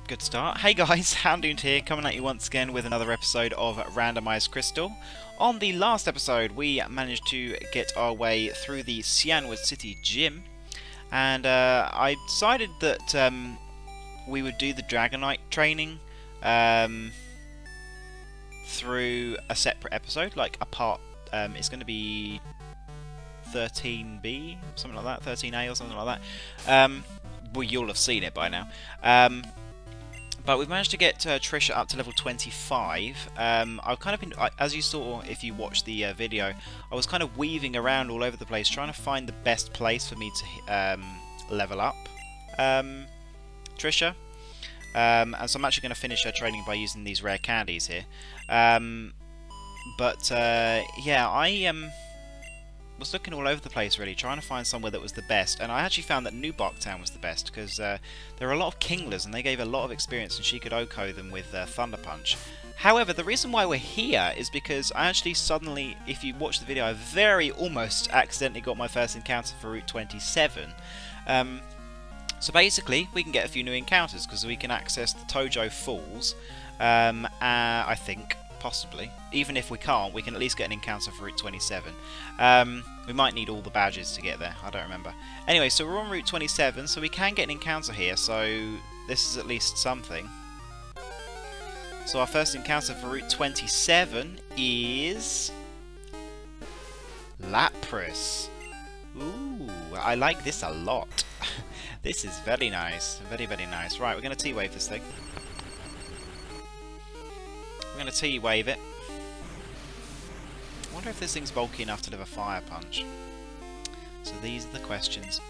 Good start. Hey guys, Houndoon here, coming at you once again with another episode of Randomised Crystal. On the last episode, we managed to get our way through the Cianwood City Gym, and I decided that we would do the Dragonite training through a separate episode, like a part. It's going to be 13B, something like that, 13A or something like that. Well, you'll have seen it by now. But we've managed to get Trisha up to level 25. I've kind of been, as you saw if you watched the video, I was kind of weaving around all over the place trying to find the best place for me to level up Trisha. And so I'm actually going to finish her training by using these rare candies here. Yeah, I was looking all over the place really, trying to find somewhere that was the best, and I actually found that Nuzlocke Town was the best, because there are a lot of Kinglers, and they gave a lot of experience, and she could OHKO them with Thunder Punch. However, the reason why we're here is because I actually suddenly, if you watch the video, I very almost accidentally got my first encounter for Route 27. So basically, we can get a few new encounters, because we can access the Tojo Falls, I think. Possibly. Even if we can't, we can at least get an encounter for Route 27. We might need all the badges to get there, I don't remember. Anyway, so we're on Route 27, so we can get an encounter here, so this is at least something. So our first encounter for Route 27 is Lapras. Ooh, I like this a lot. This is very nice, very, very nice. Right, we're going to T-Wave this thing. I'm going to T-Wave it. I wonder if this thing's bulky enough to live a Fire Punch. So these are the questions.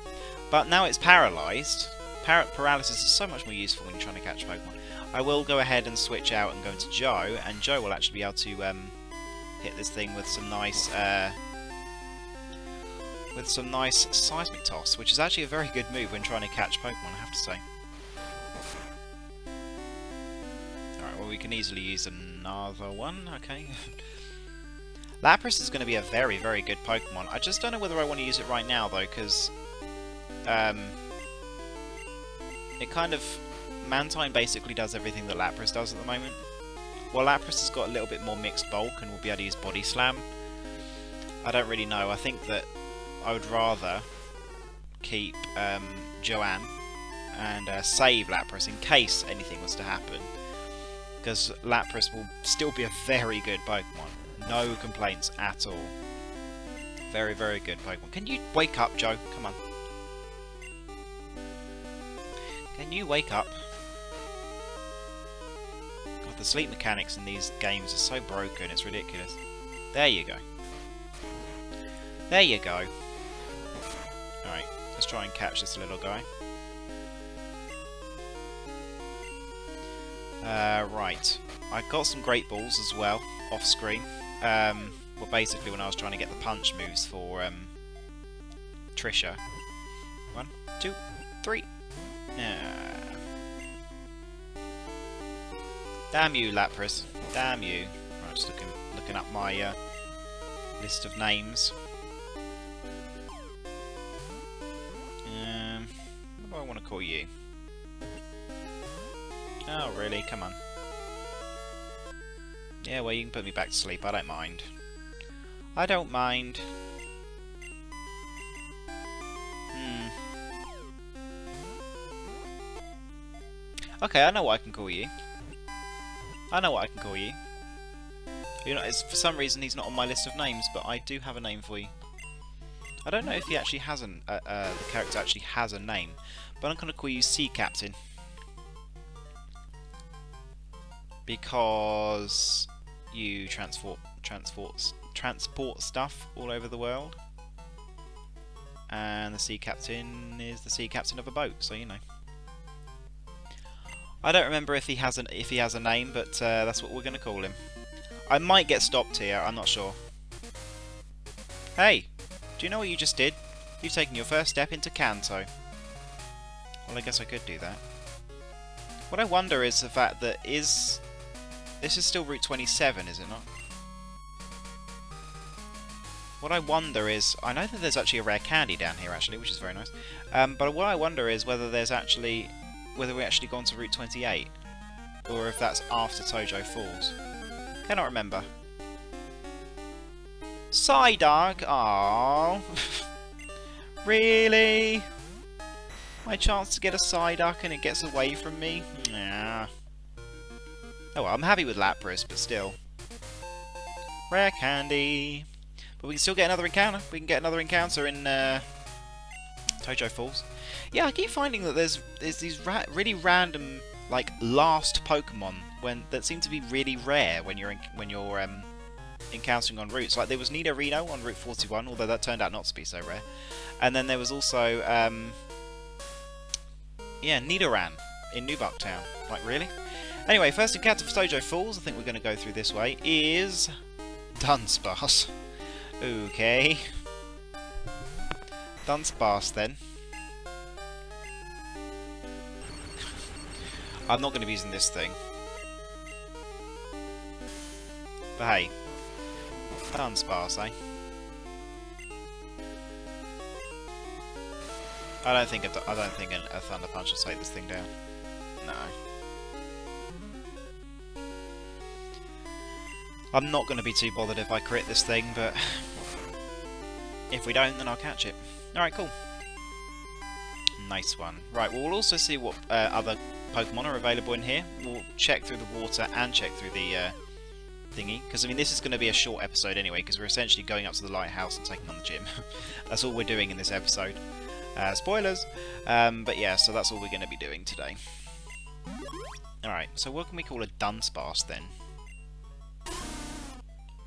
But now it's paralysed. Paralysis is so much more useful when you're trying to catch Pokemon. I will go ahead and switch out and go into Joe, and Joe will actually be able to hit this thing with some nice Seismic Toss, which is actually a very good move when trying to catch Pokemon, I have to say. Well, we can easily use another one, okay. Lapras is going to be a very, very good Pokemon. I just don't know whether I want to use it right now, though, because it kind of... Mantine basically does everything that Lapras does at the moment. Well, Lapras has got a little bit more mixed bulk and will be able to use Body Slam. I don't really know. I think that I would rather keep Joanne and save Lapras in case anything was to happen. Because Lapras will still be a very good Pokemon. No complaints at all. Very, very good Pokemon. Can you wake up, Joe? Come on. Can you wake up? God, the sleep mechanics in these games are so broken, it's ridiculous. There you go. There you go. Alright, let's try and catch this little guy. Right, I got some Great Balls as well, off screen. Well, basically when I was trying to get the punch moves for Trisha. 1, 2, 3. Damn you, Lapras. Damn you. Right, just looking up my list of names. What do I want to call you? Oh, really? Come on. Yeah, well, you can put me back to sleep. I don't mind. I don't mind. Okay, I know what I can call you. I know what I can call you. You know, for some reason he's not on my list of names, but I do have a name for you. I don't know if he actually has the character actually has a name, but I'm going to call you Sea Captain. Because you transport stuff all over the world, and the Sea Captain is the Sea Captain of a boat, so you know. I don't remember if he has a name, but that's what we're going to call him. I might get stopped here. I'm not sure. Hey, do you know what you just did? You've taken your first step into Kanto. Well, I guess I could do that. What I wonder is the fact that this is still Route 27, is it not? What I wonder is, I know that there's actually a rare candy down here actually, which is very nice. But what I wonder is whether there's actually whether we actually gone to Route 28, or if that's after Tojo Falls. Cannot remember. Psyduck? Aww. Really? My chance to get a Psyduck and it gets away from me? Nah. Oh well, I'm happy with Lapras, but still. Rare candy. But we can still get another encounter. We can get another encounter in Tojo Falls. Yeah, I keep finding that there's these really random, like, last Pokemon that seem to be really rare when you're encountering on routes. Like there was Nidorino on Route 41, although that turned out not to be so rare. And then there was also Nidoran in Nuzlocke Town. Like really? Anyway, first encounter for Tojo Falls, I think we're going to go through this way, is Dunsparce. Okay. Dunsparce then. I'm not going to be using this thing. But hey. Dunsparce, eh? I don't think a Thunder Punch will take this thing down. No. I'm not going to be too bothered if I crit this thing, but if we don't, then I'll catch it. Alright, cool. Nice one. Right, we'll also see what other Pokemon are available in here. We'll check through the water and check through the thingy, because I mean this is going to be a short episode anyway, because we're essentially going up to the lighthouse and taking on the gym. That's all we're doing in this episode. Spoilers! But yeah, so that's all we're going to be doing today. Alright, so what can we call a Dunsparce then?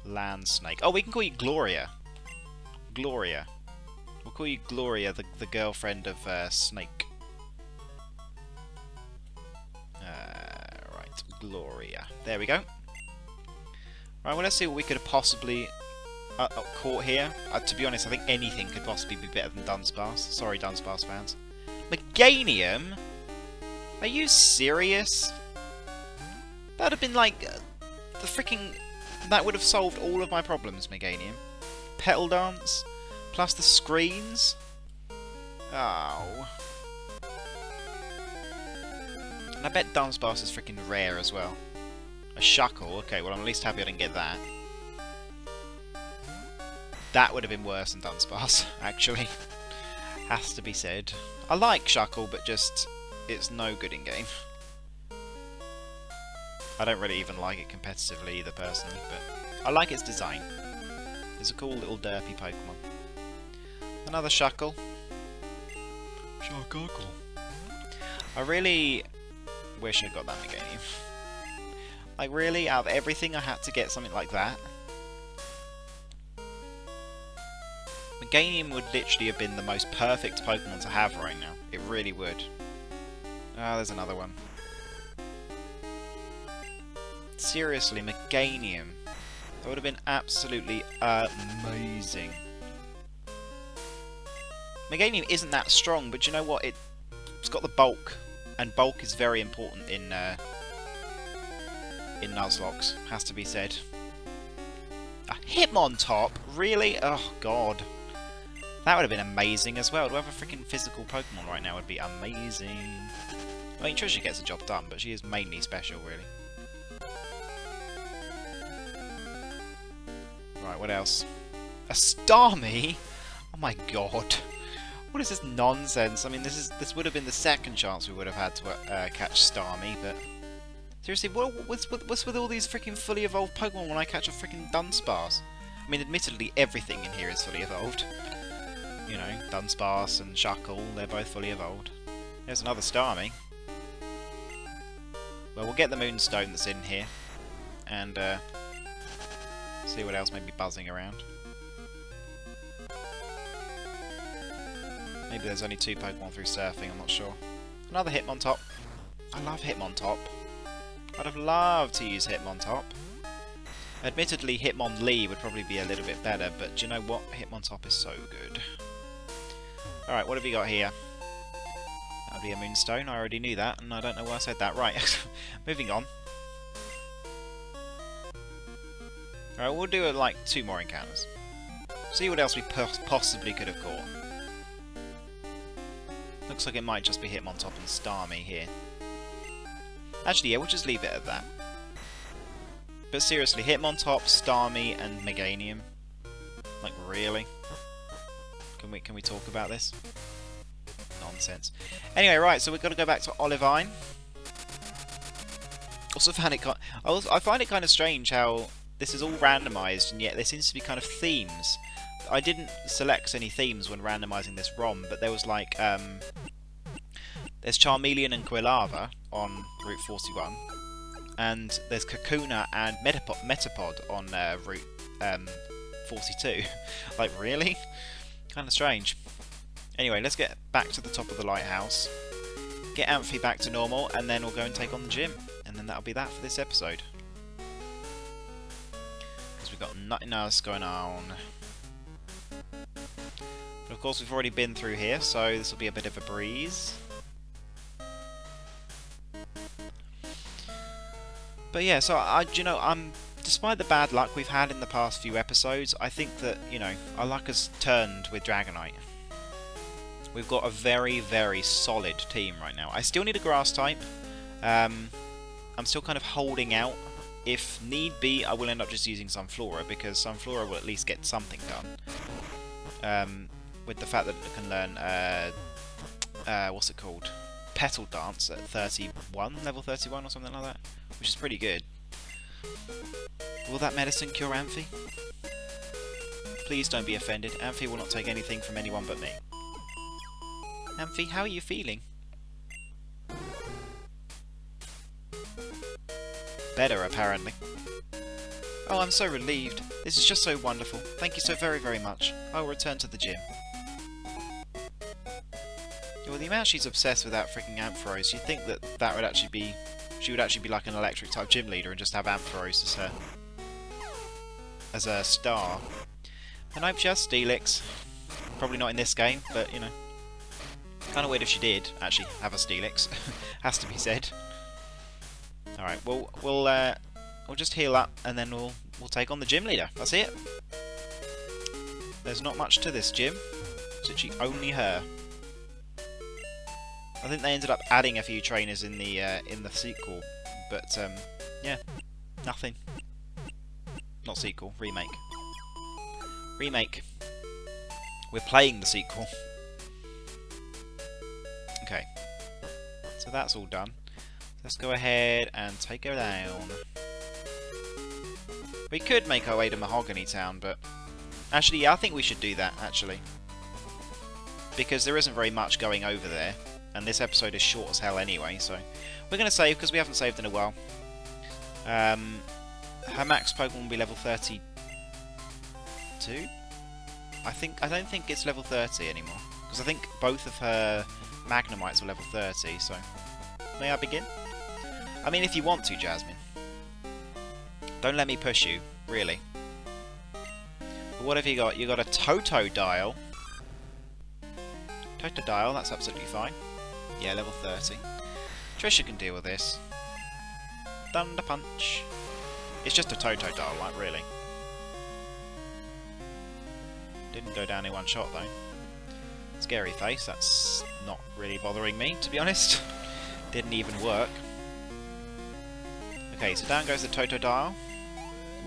Land Snake. Oh, we can call you Gloria. Gloria. We'll call you Gloria, the girlfriend of Snake. Right, Gloria. There we go. Right, well let's see what we could have possibly caught here. To be honest, I think anything could possibly be better than Dunsparce. Sorry, Dunsparce fans. Meganium? Are you serious? That would have been like the freaking... That would have solved all of my problems, Meganium. Petal Dance, plus the screens. Oh. And I bet Dunsparce is freaking rare as well. A Shuckle, okay, well I'm at least happy I didn't get that. That would have been worse than Dunsparce, actually. Has to be said. I like Shuckle, but just, it's no good in game. I don't really even like it competitively either, personally, but I like its design. It's a cool little derpy Pokemon. Another Shuckle. Shuckle. I really wish I got that Meganium. Like, really? Out of everything, I had to get something like that? Meganium would literally have been the most perfect Pokemon to have right now. It really would. Ah, there's another one. Seriously, Meganium. That would have been absolutely amazing. Meganium isn't that strong, but you know what? It's got the bulk, and bulk is very important in Nuzlocke, has to be said. A Hitmontop? Really? Oh, God. That would have been amazing as well. To have a freaking physical Pokemon right now would be amazing. I mean, Trisha gets the job done, but she is mainly special, really. Right, what else? A Starmie? Oh my god. What is this nonsense? I mean, this would have been the second chance we would have had to catch Starmie, but... Seriously, what's with all these freaking fully evolved Pokemon when I catch a freaking Dunsparce? I mean, admittedly, everything in here is fully evolved. You know, Dunsparce and Shuckle, they're both fully evolved. There's another Starmie. Well, we'll get the Moonstone that's in here, and see what else may be buzzing around. Maybe there's only 2 Pokemon through surfing, I'm not sure. Another Hitmontop. I love Hitmontop. I'd have loved to use Hitmontop. Admittedly, Hitmonlee would probably be a little bit better, but do you know what? Hitmontop is so good. Alright, what have we got here? That'll be a Moonstone, I already knew that, and I don't know why I said that. Right, moving on. Alright, we'll do like 2 more encounters. See what else we possibly could have caught. Looks like it might just be Hitmontop and Starmie here. Actually, yeah, we'll just leave it at that. But seriously, Hitmontop, Starmie, and Meganium. Like, really? Can we talk about this? Nonsense. Anyway, right, so we've got to go back to Olivine. Also found it I find it kind of strange how this is all randomised, and yet there seems to be kind of themes. I didn't select any themes when randomising this ROM, but there was like, there's Charmeleon and Quilava on Route 41, and there's Kakuna and Metapod on Route 42. Like, really? Kind of strange. Anyway, let's get back to the top of the lighthouse, get Amphi back to normal, and then we'll go and take on the gym. And then that'll be that for this episode. Because we've got nothing else going on. But of course we've already been through here, so this will be a bit of a breeze. But yeah, so despite the bad luck we've had in the past few episodes, I think that, our luck has turned with Dragonite. We've got a very, very solid team right now. I still need a grass type. I'm still kind of holding out. If need be, I will end up just using Sunflora, because Sunflora will at least get something done. With the fact that it can learn, what's it called? Petal Dance at 31, level 31 or something like that, which is pretty good. Will that medicine cure Amphi? Please don't be offended. Amphi will not take anything from anyone but me. Amphi, how are you feeling? Better, apparently. Oh, I'm so relieved. This is just so wonderful. Thank you so very, very much. I will return to the gym. Yeah, well, the amount she's obsessed with that freaking Ampharos, you'd think that would actually be... She would actually be like an electric type gym leader and just have Ampharos as a star. And I've just Steelix. Probably not in this game, but, kind of weird if she did actually have a Steelix. Has to be said. Alright, well, we'll just heal up, and then we'll take on the gym leader. That's it. There's not much to this gym. It's actually only her. I think they ended up adding a few trainers in the sequel, but yeah, nothing. Not sequel, remake. Remake. We're playing the sequel. Okay, so that's all done. Let's go ahead and take her down. We could make our way to Mahogany Town, but... Actually, yeah, I think we should do that, actually. Because there isn't very much going over there, and this episode is short as hell anyway, so... We're going to save, because we haven't saved in a while. Her max Pokemon will be level 32? I don't think it's level 30 anymore. Because I think both of her Magnemites were level 30, so... May I begin? I mean, if you want to, Jasmine. Don't let me push you, really. But what have you got? You got a Totodile. Totodile, that's absolutely fine. Yeah, level 30. Trisha can deal with this. Thunder Punch. It's just a Totodile, like, really. Didn't go down in one shot, though. Scary face, that's not really bothering me, to be honest. Didn't even work. Okay, so down goes the Totodile.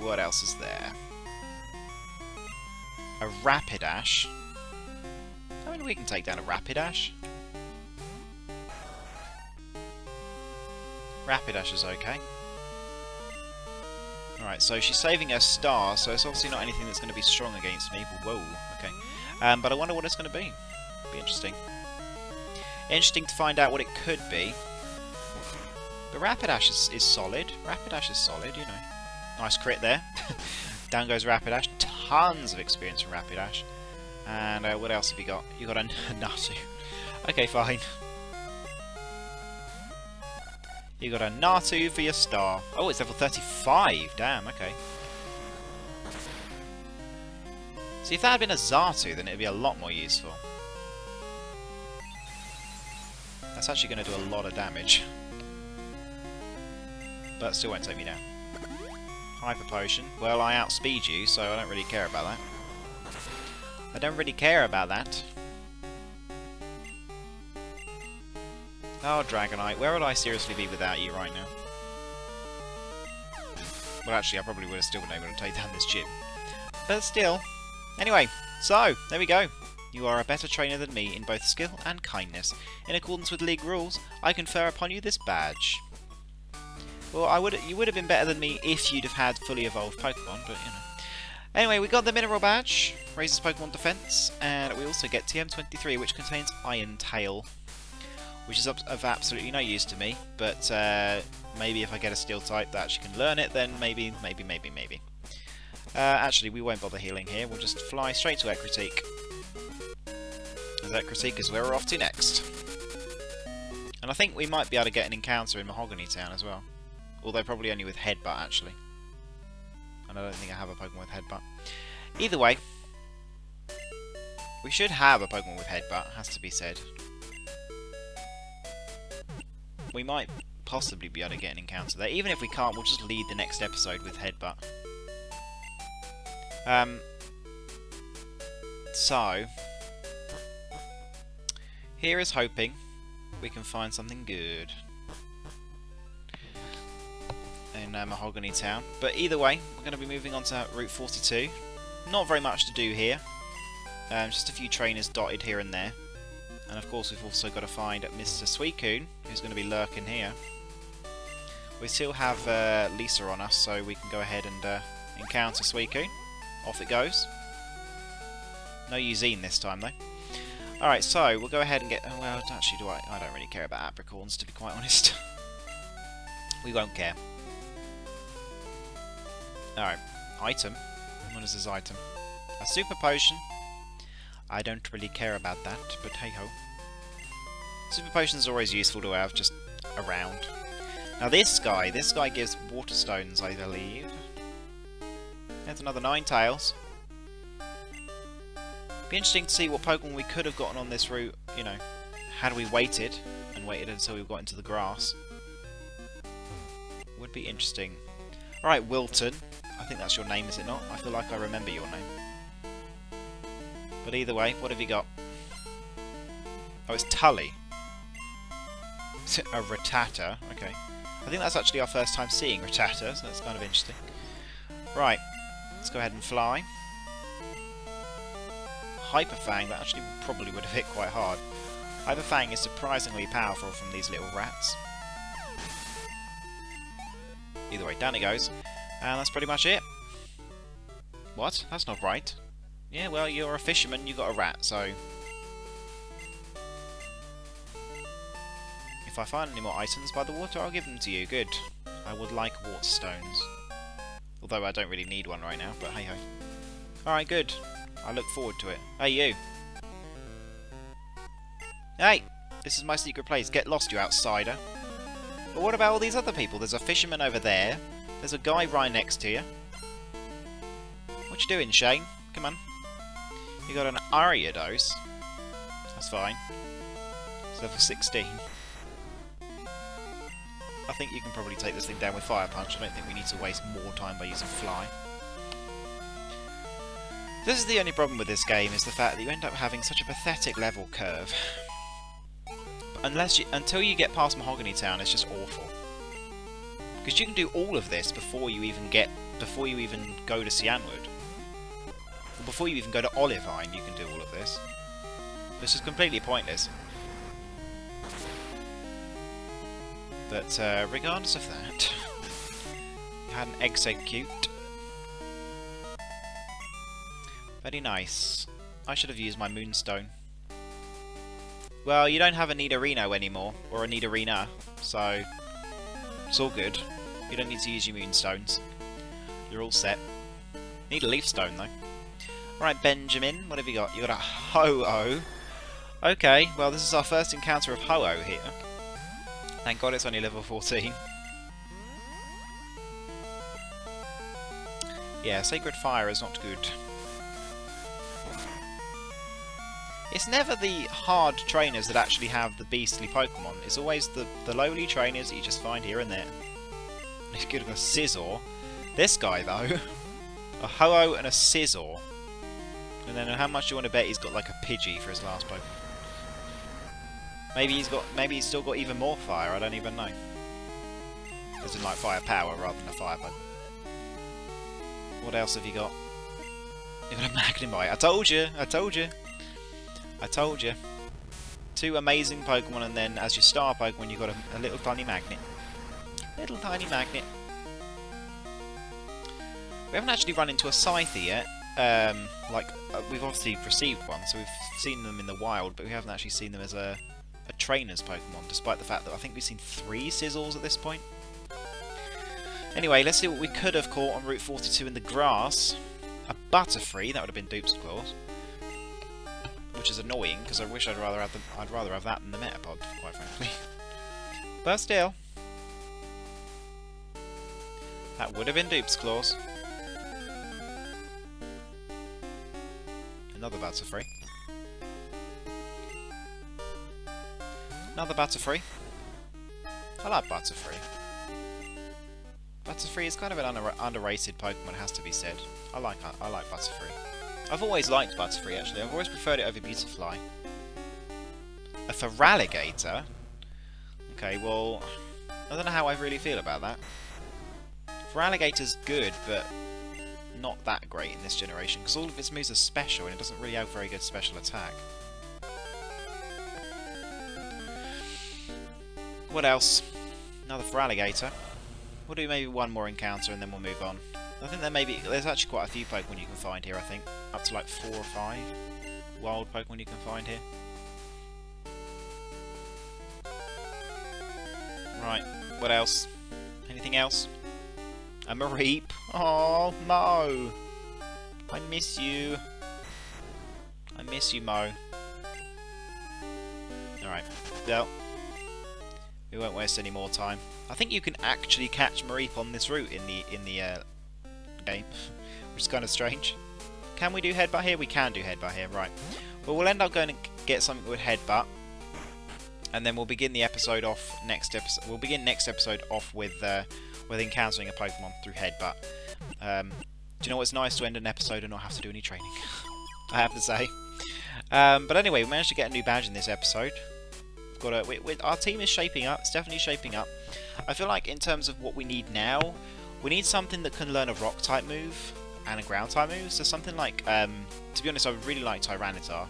What else is there? A Rapidash. I mean, we can take down a Rapidash. Rapidash is okay. Alright, so she's saving her star, so it's obviously not anything that's going to be strong against me. Whoa, okay. But I wonder what it's going to be. Be interesting. Interesting to find out what it could be. But Rapidash is solid. Rapidash is solid, Nice crit there. Down goes Rapidash. Tons of experience from Rapidash. And what else have you got? You got a Natu. Okay, fine. You got a Natu for your star. Oh, it's level 35. Damn, okay. See, if that had been a Xatu, then it would be a lot more useful. That's actually going to do a lot of damage. But still won't take me down. Hyper Potion. Well, I outspeed you, so I don't really care about that. I don't really care about that. Oh, Dragonite, where would I seriously be without you right now? Well, actually, I probably would have still been able to take down this gym. But still. Anyway, so, there we go. You are a better trainer than me in both skill and kindness. In accordance with League rules, I confer upon you this badge. Well, you would have been better than me if you'd have had fully evolved Pokemon, but you know. Anyway, we got the Mineral Badge, raises Pokemon defense, and we also get TM23, which contains Iron Tail, which is of absolutely no use to me, but maybe if I get a Steel type that actually can learn it, then maybe. Actually, we won't bother healing here, we'll just fly straight to Raticate. As Raticate is where we're off to next. And I think we might be able to get an encounter in Mahogany Town as well. Although probably only with Headbutt, actually. And I don't think I have a Pokemon with Headbutt. Either way, we should have a Pokemon with Headbutt, has to be said. We might possibly be able to get an encounter there. Even if we can't, we'll just lead the next episode with Headbutt. So, here is hoping we can find something good in Mahogany Town. But either way, we're going to be moving on to Route 42. Not very much to do here. Just a few trainers dotted here and there. And of course we've also got to find Mr. Suicune, who's going to be lurking here. We still have Lisa on us, so we can go ahead and encounter Suicune. Off it goes. No Eugene this time though. Alright, so we'll go ahead and get... well, actually, I don't really care about apricorns, to be quite honest. We won't care. Alright, item. What is this item? A super potion. I don't really care about that, but hey ho. Super potions are always useful to have just around. Now this guy gives water stones, I believe. There's another Ninetales. Be interesting to see what Pokemon we could have gotten on this route, you know, had we waited until we got into the grass. Would be interesting. Alright, Wilton. I think that's your name, is it not? I feel like I remember your name. But either way, what have you got? Oh, it's Tully. A Rattata, okay. I think that's actually our first time seeing Rattata, so that's kind of interesting. Right, let's go ahead and fly. Hyper Fang, that actually probably would have hit quite hard. Hyper Fang is surprisingly powerful from these little rats. Either way, down it goes. And that's pretty much it. What? That's not right. Yeah, well, you're a fisherman, you got a rat, so... if I find any more items by the water, I'll give them to you. Good. I would like water stones. Although I don't really need one right now, but hey-ho. Alright, good. I look forward to it. Hey, you! Hey! This is my secret place. Get lost, you outsider. But what about all these other people? There's a fisherman over there. There's a guy right next to you. What you doing, Shane? Come on. You got an Ariados. That's fine. It's level 16. I think you can probably take this thing down with Fire Punch. I don't think we need to waste more time by using Fly. This is the only problem with this game, is the fact that you end up having such a pathetic level curve. Until you get past Mahogany Town, it's just awful. Because you can do all of this before you even go to Cianwood. Or before you even go to Olivine, you can do all of this. This is completely pointless. But regardless of that, you had an Execute. Very nice. I should have used my Moonstone. Well, you don't have a Nidorino anymore, or a Nidorina, so it's all good. You don't need to use your Moonstones. You're all set. Need a Leaf Stone, though. Right, Benjamin, what have you got? You got a Ho-Oh. Okay, well, this is our first encounter of Ho-Oh here. Thank God it's only level 14. Yeah, Sacred Fire is not good. It's never the hard trainers that actually have the beastly Pokemon. It's always the lowly trainers that you just find here and there. He's good with a Scizor. This guy, though. A Ho-Oh and a Scizor. And then how much do you want to bet he's got like a Pidgey for his last Pokemon? Maybe he's still got even more fire. I don't even know. As in like fire power rather than a fire Pokemon. What else have you got? You've got a Magnemite. I told you. I told you. I told you. 2 amazing Pokemon, and then as your star Pokemon, you've got a little tiny magnet. Little tiny magnet. We haven't actually run into a Scyther yet. We've obviously received one, so we've seen them in the wild, but we haven't actually seen them as a trainer's Pokemon, despite the fact that I think we've seen 3 Sizzles at this point. Anyway, let's see what we could have caught on Route 42 in the grass. A Butterfree, that would have been Dupes Clause. Which is annoying, because I wish I'd rather have that than the Metapod, quite frankly. But still. That would have been Dupes Clause. Another Butterfree. Another Butterfree. I like Butterfree. Butterfree is kind of an underrated Pokemon, has to be said. I like Butterfree. I've always liked Butterfree, actually. I've always preferred it over Beautifly. A Feraligatr? Okay, well, I don't know how I really feel about that. Feraligator's good, but not that great in this generation, because all of its moves are special, and it doesn't really have very good special attack. What else? Another Feraligatr. We'll do maybe one more encounter, and then we'll move on. I think there's actually quite a few Pokemon you can find here, I think. Up to like 4 or 5 wild Pokemon you can find here. Right, what else? Anything else? A Mareep. Oh, Mo! I miss you. I miss you, Mo. Alright, well, we won't waste any more time. I think you can actually catch Mareep on this route in the game, which is kind of strange. Can we do Headbutt here? We can do Headbutt here, right. Well, we'll end up going to get something with Headbutt, and then we'll begin the episode off next episode. We'll begin next episode off with encountering a Pokemon through Headbutt. Do you know what's nice to end an episode and not have to do any training? I have to say. But anyway, we managed to get a new badge in this episode. Our team is shaping up. It's definitely shaping up. I feel like in terms of what we need now, we need something that can learn a rock type move and a ground type move. So something like, to be honest, I would really like Tyranitar.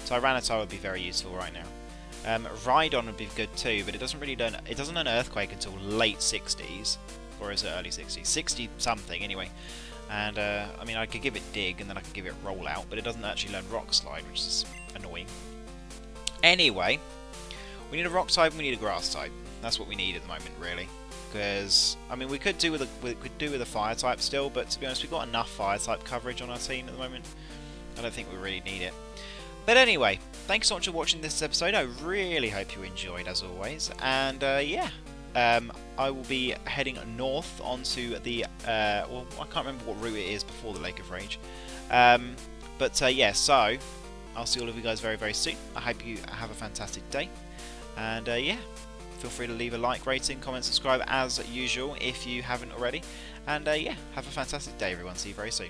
Tyranitar would be very useful right now. Rhydon would be good too, but it doesn't learn Earthquake until late 60s, or is it early 60s? 60 something anyway. And I mean, I could give it Dig, and then I could give it Rollout, but it doesn't actually learn Rock Slide, which is annoying. Anyway, we need a Rock type and we need a Grass type. That's what we need at the moment, really. Because I mean, we could do with a Fire type still, but to be honest, we've got enough Fire type coverage on our team at the moment. I don't think we really need it. But anyway, thanks so much for watching this episode. I really hope you enjoyed, as always. And yeah, I will be heading north onto the well, I can't remember what route it is before the Lake of Rage. But yeah, so I'll see all of you guys very, very soon. I hope you have a fantastic day. And yeah, feel free to leave a like, rating, comment, subscribe as usual if you haven't already. And yeah, have a fantastic day, everyone. See you very soon.